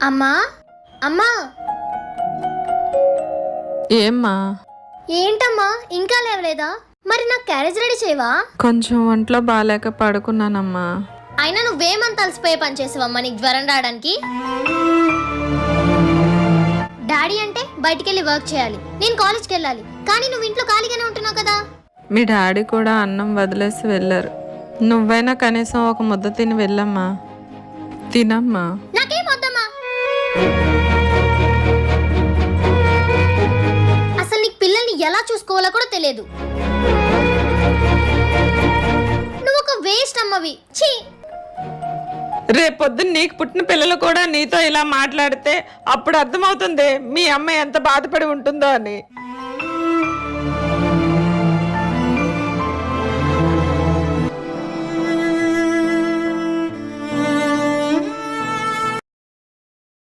అమ్మా అమ్మా ఏమ్మా? ఏంటమ్మా ఇంకా లేవలేదా? మరి నాకు క్యారేజ్ రెడీ చేయవా? కొంచెం ఒంట్లో బాగాలేక పడుకున్నానమ్మా. అయినా నువ్వేమంత అలసిపోయే పని చేసావమ్మా నీకు జ్వరం రావడానికి? డాడీ అంటే బయటికెళ్ళి వర్క్ చేయాలి, నేను కాలేజ్కి వెళ్ళాలి, కానీ నువ్వు ఇంట్లో ఖాళీగానే ఉంటున్నావు కదా. మీ డాడీ కూడా అన్నం వదిలేసి వెళ్ళారు. నువ్వైనా కనీసం ఒక ముద్ద తిని వెళ్ళమ్మా. తినమ్మా. నాకేం వద్దమ్మా. అసలు నీకు పిల్లల్ని ఎలా చూసుకోవాలో కూడా తెలియదు. నువ్వు ఒక వేస్ట్ అమ్మవి. ఛీ. రేపొద్దున నీకు పుట్టిన పిల్లలు కూడా నీతో ఇలా మాట్లాడితే అప్పుడు అర్థమవుతుంది మీ అమ్మ ఎంత బాధపడి ఉంటుందో అని.